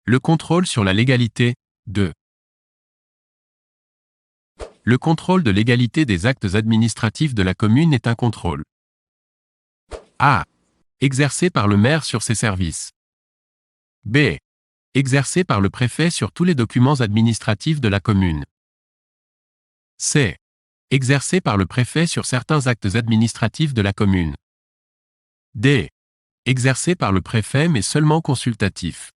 Le contrôle sur la légalité. 2. Le contrôle de légalité des actes administratifs de la commune est un contrôle. A. Exercé par le maire sur ses services. B. Exercé par le préfet sur tous les documents administratifs de la commune. C. Exercé par le préfet sur certains actes administratifs de la commune. D. Exercé par le préfet mais seulement consultatif.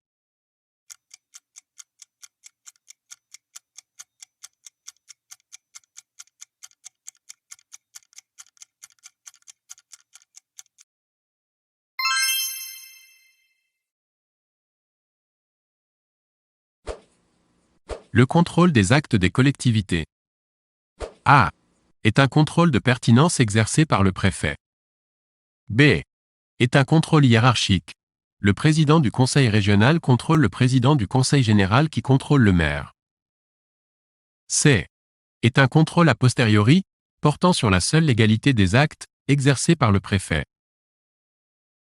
Le contrôle des actes des collectivités. A. Est un contrôle de pertinence exercé par le préfet. B. Est un contrôle hiérarchique. Le président du conseil régional contrôle le président du conseil général qui contrôle le maire. C. Est un contrôle a posteriori, portant sur la seule légalité des actes, exercé par le préfet.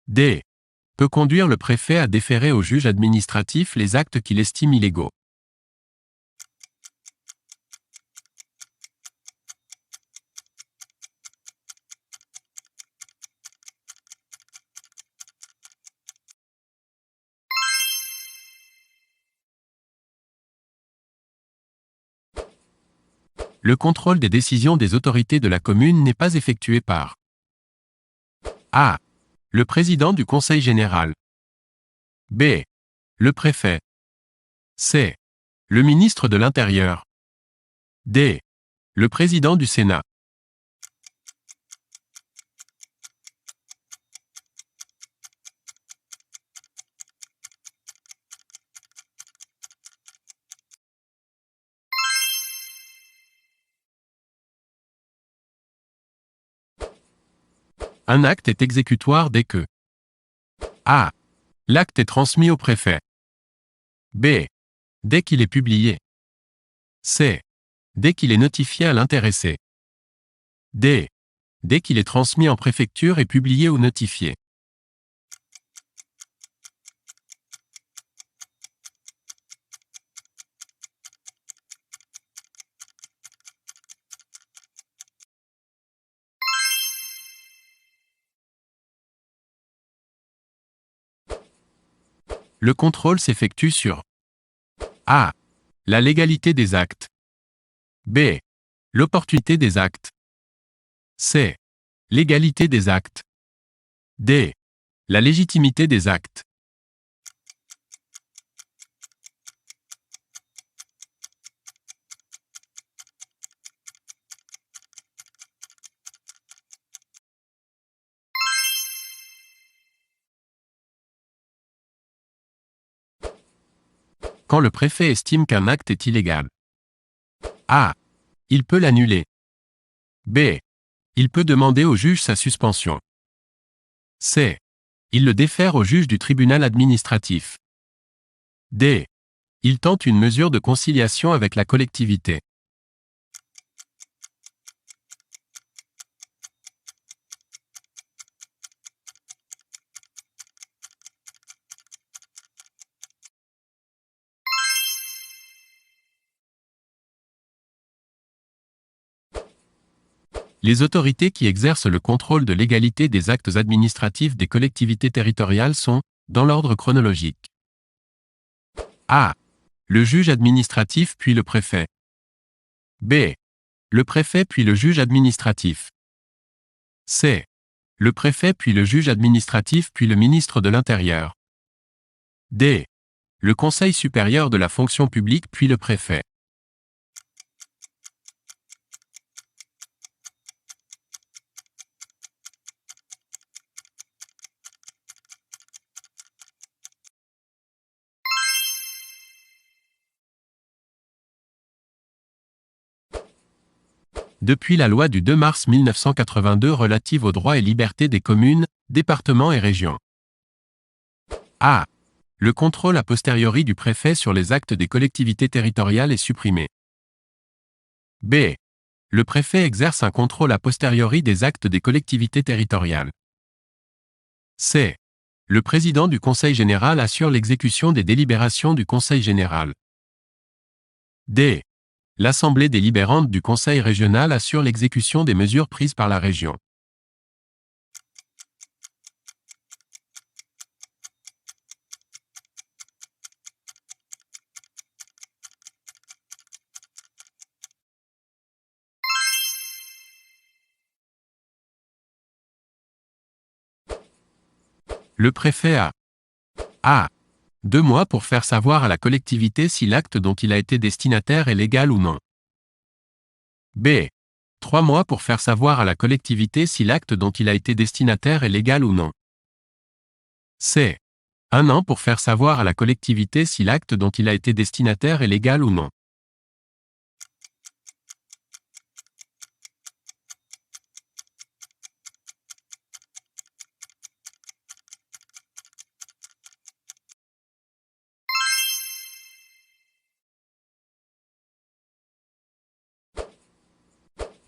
D. Peut conduire le préfet à déférer au juge administratif les actes qu'il estime illégaux. Le contrôle des décisions des autorités de la commune n'est pas effectué par A. Le président du conseil général. B. Le préfet. C. Le ministre de l'Intérieur. D. Le président du Sénat. Un acte est exécutoire dès que A. L'acte est transmis au préfet. B. Dès qu'il est publié. C. Dès qu'il est notifié à l'intéressé. D. Dès qu'il est transmis en préfecture et publié ou notifié. Le contrôle s'effectue sur A. La légalité des actes. B. L'opportunité des actes. C. L'égalité des actes. D. La légitimité des actes. Quand le préfet estime qu'un acte est illégal. A. Il peut l'annuler. B. Il peut demander au juge sa suspension. C. Il le défère au juge du tribunal administratif. D. Il tente une mesure de conciliation avec la collectivité. Les autorités qui exercent le contrôle de légalité des actes administratifs des collectivités territoriales sont, dans l'ordre chronologique. A. Le juge administratif puis le préfet. B. Le préfet puis le juge administratif. C. Le préfet puis le juge administratif puis le ministre de l'Intérieur. D. Le Conseil supérieur de la fonction publique puis le préfet. Depuis la loi du 2 mars 1982 relative aux droits et libertés des communes, départements et régions. A. Le contrôle a posteriori du préfet sur les actes des collectivités territoriales est supprimé. B. Le préfet exerce un contrôle a posteriori des actes des collectivités territoriales. C. Le président du Conseil général assure l'exécution des délibérations du Conseil général. D. L'Assemblée délibérante du Conseil régional assure l'exécution des mesures prises par la région. Le préfet a A. 2 mois pour faire savoir à la collectivité si l'acte dont il a été destinataire est légal ou non. B. 3 mois pour faire savoir à la collectivité si l'acte dont il a été destinataire est légal ou non. C. 1 an pour faire savoir à la collectivité si l'acte dont il a été destinataire est légal ou non.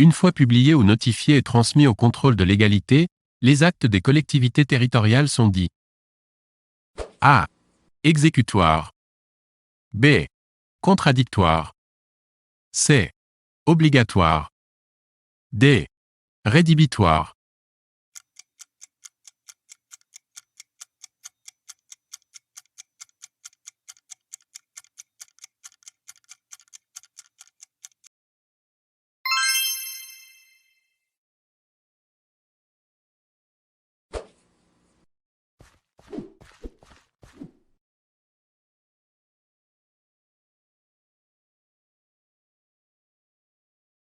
Une fois publiés ou notifiés et transmis au contrôle de légalité, les actes des collectivités territoriales sont dits A. Exécutoires. B. Contradictoires. C. Obligatoires. D. Rédhibitoires.